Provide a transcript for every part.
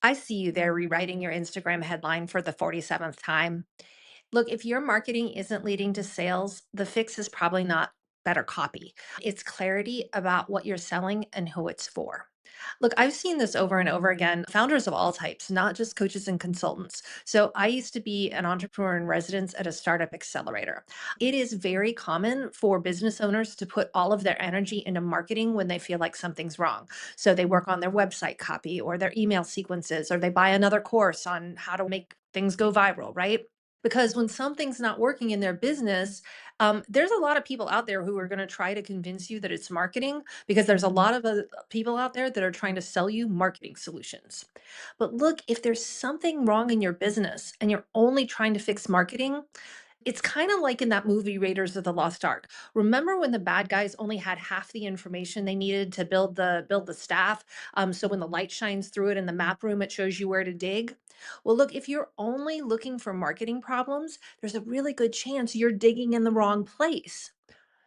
I see you there rewriting your Instagram headline for the 47th time. Look, if your marketing isn't leading to sales, the fix is probably not better copy. It's clarity about what you're selling and who it's for. Look, I've seen this over and over again, founders of all types, not just coaches and consultants. So I used to be an entrepreneur in residence at a startup accelerator. It is very common for business owners to put all of their energy into marketing when they feel like something's wrong. So they work on their website copy or their email sequences, or they buy another course on how to make things go viral, right? Because when something's not working in their business, there's a lot of people out there who are going to try to convince you that it's marketing because there's a lot of people out there that are trying to sell you marketing solutions. But look, if there's something wrong in your business and you're only trying to fix marketing, it's kind of like in that movie Raiders of the Lost Ark. Remember when the bad guys only had half the information they needed to build the staff? So when the light shines through it in the map room, it shows you where to dig. Well, look, if you're only looking for marketing problems, there's a really good chance you're digging in the wrong place.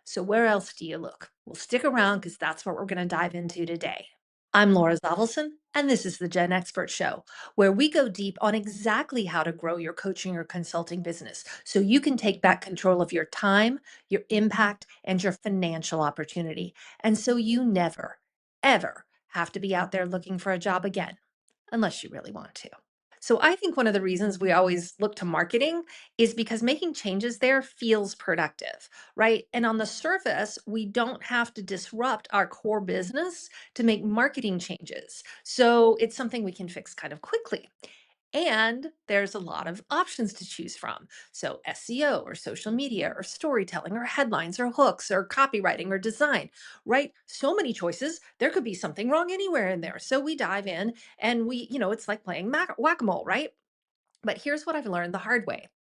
So where else do you look? Well, stick around because that's what we're going to dive into today. I'm Laura Zavelson, and this is the Gen Expert Show, where we go deep on exactly how to grow your coaching or consulting business so you can take back control of your time, your impact, and your financial opportunity. And so you never, ever have to be out there looking for a job again, unless you really want to. So I think one of the reasons we always look to marketing is because making changes there feels productive, right? And on the surface, we don't have to disrupt our core business to make marketing changes. So it's something we can fix kind of quickly. And there's a lot of options to choose from. So SEO or social media or storytelling or headlines or hooks or copywriting or design, right? So many choices. There could be something wrong anywhere in there. So we dive in and it's like playing whack-a-mole, right? But here's what I've learned the hard way.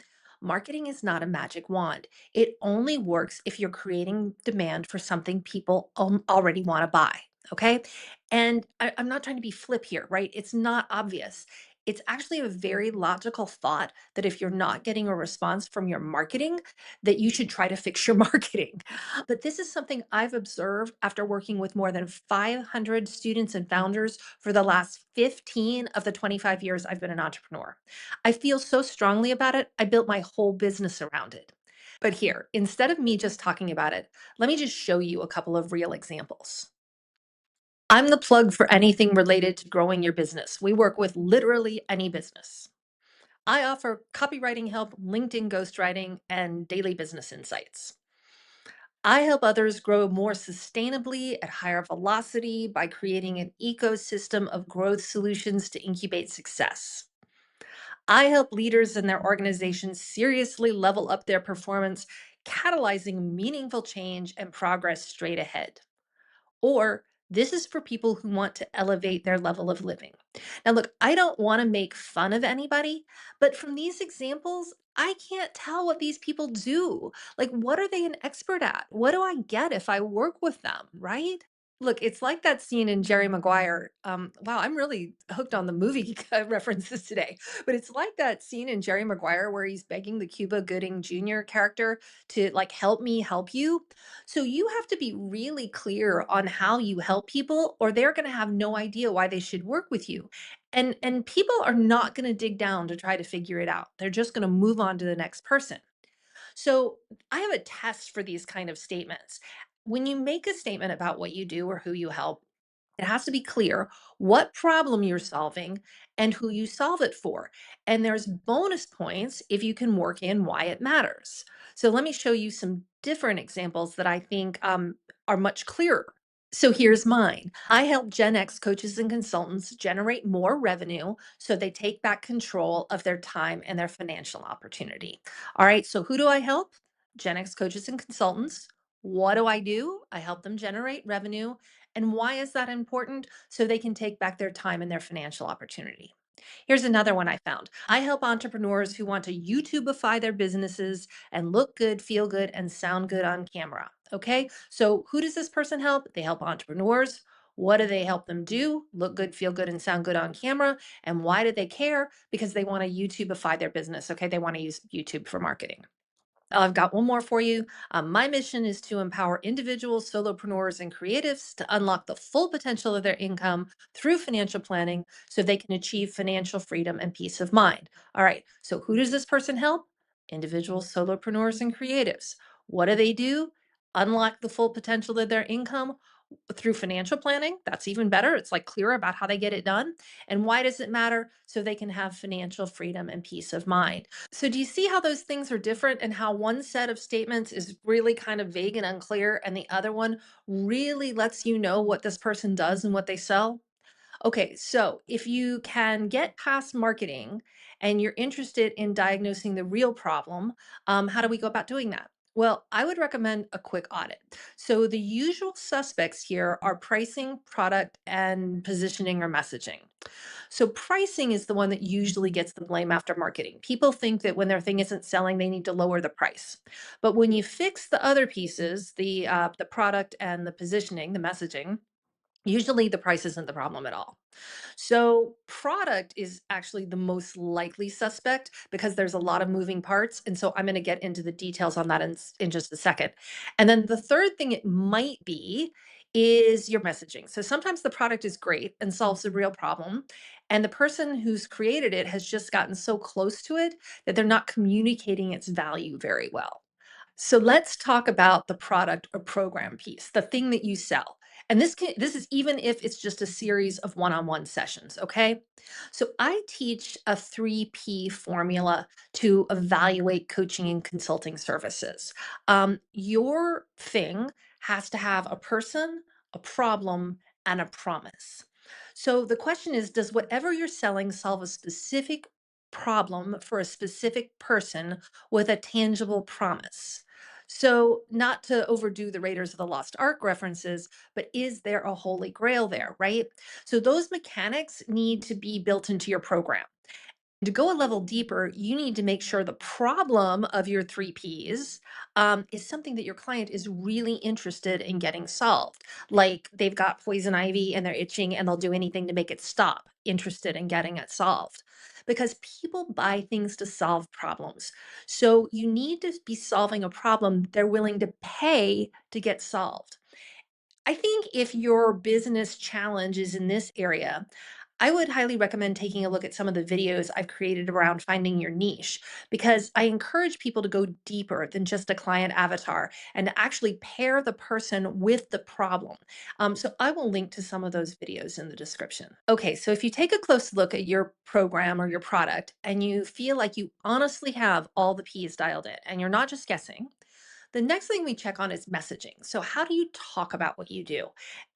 Marketing is not a magic wand. It only works if you're creating demand for something people already want to buy. Okay. And I'm not trying to be flip here, right? It's not obvious. It's actually a very logical thought that if you're not getting a response from your marketing, that you should try to fix your marketing. But this is something I've observed after working with more than 500 students and founders for the last 15 of the 25 years I've been an entrepreneur. I feel so strongly about it, I built my whole business around it. But here, instead of me just talking about it, let me just show you a couple of real examples. I'm the plug for anything related to growing your business. We work with literally any business. I offer copywriting help, LinkedIn ghostwriting, and daily business insights. I help others grow more sustainably at higher velocity by creating an ecosystem of growth solutions to incubate success. I help leaders in their organizations seriously level up their performance, catalyzing meaningful change and progress straight ahead. Or this is for people who want to elevate their level of living. Now, look, I don't want to make fun of anybody, but from these examples, I can't tell what these people do. Like, what are they an expert at? What do I get if I work with them, right? Look, it's like that scene in Jerry Maguire. Wow, I'm really hooked on the movie references today. But it's like that scene in Jerry Maguire where he's begging the Cuba Gooding Jr. character to like help me help you. So you have to be really clear on how you help people, or they're going to have no idea why they should work with you. And people are not going to dig down to try to figure it out. They're just going to move on to the next person. So I have a test for these kind of statements. When you make a statement about what you do or who you help, it has to be clear what problem you're solving and who you solve it for. And there's bonus points if you can work in why it matters. So let me show you some different examples that I think are much clearer. So here's mine. I help Gen X coaches and consultants generate more revenue so they take back control of their time and their financial opportunity. All right, so who do I help? Gen X coaches and consultants. What do? I help them generate revenue. And why is that important? So they can take back their time and their financial opportunity. Here's another one I found. I help entrepreneurs who want to YouTubeify their businesses and look good, feel good, and sound good on camera. Okay. So who does this person help? They help entrepreneurs. What do they help them do? Look good, feel good, and sound good on camera. And why do they care? Because they want to YouTubeify their business. Okay. They want to use YouTube for marketing. I've got one more for you. My mission is to empower individuals, solopreneurs, and creatives to unlock the full potential of their income through financial planning so they can achieve financial freedom and peace of mind. All right. So, who does this person help? Individuals, solopreneurs, and creatives. What do they do? Unlock the full potential of their income through financial planning. That's even better. It's like clear about how they get it done. And why does it matter? So they can have financial freedom and peace of mind. So, do you see how those things are different and how one set of statements is really kind of vague and unclear, and the other one really lets you know what this person does and what they sell? Okay, so if you can get past marketing and you're interested in diagnosing the real problem, how do we go about doing that? Well, I would recommend a quick audit. So the usual suspects here are pricing, product, and positioning or messaging. So pricing is the one that usually gets the blame after marketing. People think that when their thing isn't selling, they need to lower the price. But when you fix the other pieces, the product and the positioning, the messaging, usually the price isn't the problem at all. So, product is actually the most likely suspect because there's a lot of moving parts. And so, I'm going to get into the details on that in just a second. And then the third thing it might be is your messaging. So, sometimes the product is great and solves a real problem. And the person who's created it has just gotten so close to it that they're not communicating its value very well. So let's talk about the product or program piece, the thing that you sell. And this is even if it's just a series of one-on-one sessions, okay? So I teach a 3P formula to evaluate coaching and consulting services. Your thing has to have a person, a problem, and a promise. So the question is, does whatever you're selling solve a specific problem for a specific person with a tangible promise? So, not to overdo the Raiders of the Lost Ark references, but is there a holy grail there, right? So, those mechanics need to be built into your program. To go a level deeper, you need to make sure the problem of your 3Ps is something that your client is really interested in getting solved. Like they've got poison ivy and they're itching and they'll do anything to make it stop, interested in getting it solved. Because people buy things to solve problems. So you need to be solving a problem they're willing to pay to get solved. I think if your business challenge is in this area, I would highly recommend taking a look at some of the videos I've created around finding your niche because I encourage people to go deeper than just a client avatar and to actually pair the person with the problem. So I will link to some of those videos in the description. Okay, so if you take a close look at your program or your product and you feel like you honestly have all the P's dialed in and you're not just guessing, the next thing we check on is messaging. So, how do you talk about what you do?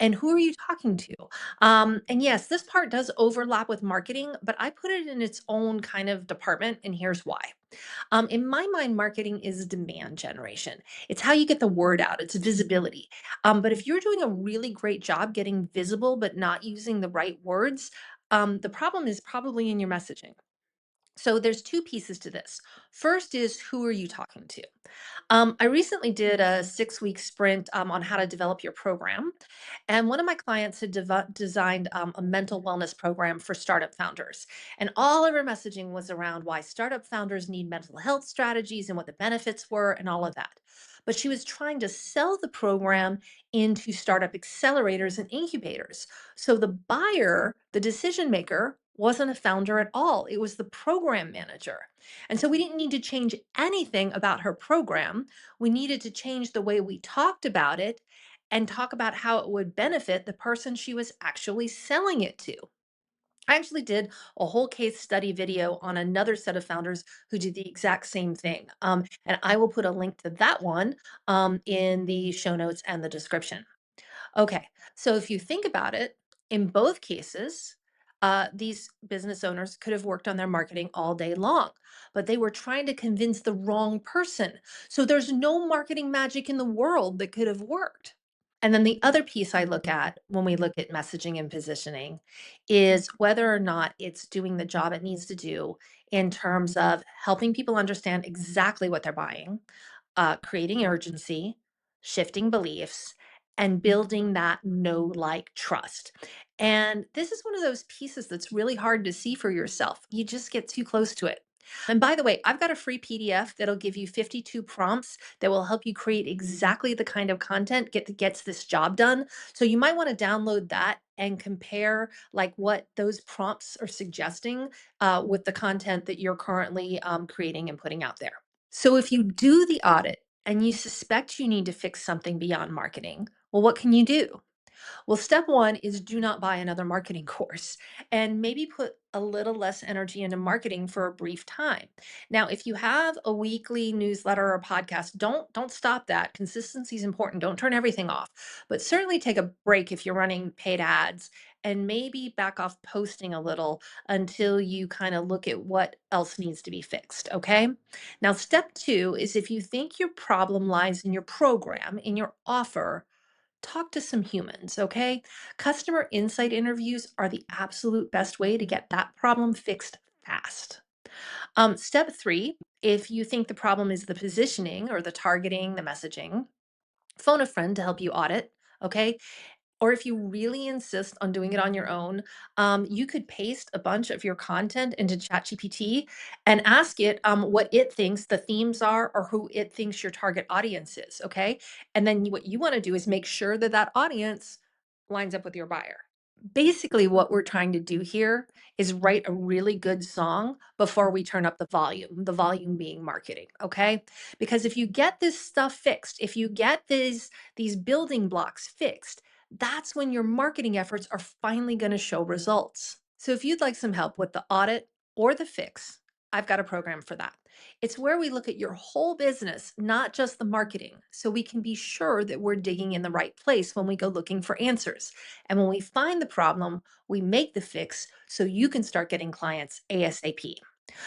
And who are you talking to? And yes, this part does overlap with marketing, but I put it in its own kind of department, and here's why. In my mind, marketing is demand generation. It's how you get the word out, it's visibility. But if you're doing a really great job getting visible, but not using the right words, the problem is probably in your messaging. So there's two pieces to this. First is who are you talking to? I recently did a 6 week sprint on how to develop your program. And one of my clients had designed a mental wellness program for startup founders. And all of her messaging was around why startup founders need mental health strategies and what the benefits were and all of that. But she was trying to sell the program into startup accelerators and incubators. So the buyer, the decision maker, wasn't a founder at all. It was the program manager. And so we didn't need to change anything about her program. We needed to change the way we talked about it and talk about how it would benefit the person she was actually selling it to. I actually did a whole case study video on another set of founders who did the exact same thing. And I will put a link to that one in the show notes and the description. Okay, so if you think about it, in both cases, these business owners could have worked on their marketing all day long, but they were trying to convince the wrong person. So there's no marketing magic in the world that could have worked. And then the other piece I look at when we look at messaging and positioning is whether or not it's doing the job it needs to do in terms of helping people understand exactly what they're buying, creating urgency, shifting beliefs, and building that know, like, trust. And this is one of those pieces that's really hard to see for yourself. You just get too close to it. And by the way, I've got a free PDF that'll give you 52 prompts that will help you create exactly the kind of content that gets this job done. So you might want to download that and compare like what those prompts are suggesting with the content that you're currently creating and putting out there. So if you do the audit and you suspect you need to fix something beyond marketing, well, what can you do? Well, step one is do not buy another marketing course and maybe put a little less energy into marketing for a brief time. Now, if you have a weekly newsletter or podcast, don't stop that. Consistency is important. Don't turn everything off, but certainly take a break if you're running paid ads and maybe back off posting a little until you kind of look at what else needs to be fixed, okay? Now, step 2 is if you think your problem lies in your program, in your offer, talk to some humans, okay? Customer insight interviews are the absolute best way to get that problem fixed fast. Step 3, if you think the problem is the positioning or the targeting, the messaging, phone a friend to help you audit, okay? Or if you really insist on doing it on your own, you could paste a bunch of your content into ChatGPT and ask it what it thinks the themes are or who it thinks your target audience is. Okay. And then what you want to do is make sure that that audience lines up with your buyer. Basically, what we're trying to do here is write a really good song before we turn up the volume being marketing. Okay. Because if you get this stuff fixed, if you get these building blocks fixed, that's when your marketing efforts are finally going to show results. So, if you'd like some help with the audit or the fix, I've got a program for that. It's where we look at your whole business, not just the marketing, so we can be sure that we're digging in the right place when we go looking for answers. And when we find the problem, we make the fix so you can start getting clients ASAP.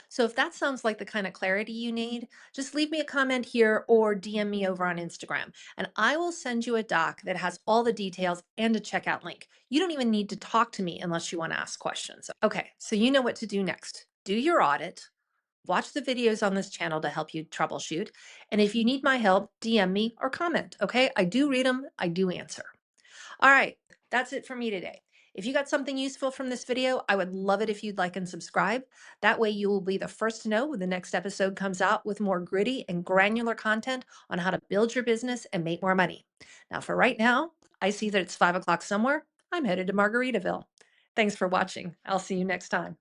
So if that sounds like the kind of clarity you need, just leave me a comment here or DM me over on Instagram, and I will send you a doc that has all the details and a checkout link. You don't even need to talk to me unless you want to ask questions. Okay, so you know what to do next. Do your audit, watch the videos on this channel to help you troubleshoot, and if you need my help, DM me or comment, okay? I do read them, I do answer. All right, that's it for me today. If you got something useful from this video, I would love it if you'd like and subscribe. That way you will be the first to know when the next episode comes out with more gritty and granular content on how to build your business and make more money. Now, for right now, I see that it's 5 o'clock somewhere. I'm headed to Margaritaville. Thanks for watching. I'll see you next time.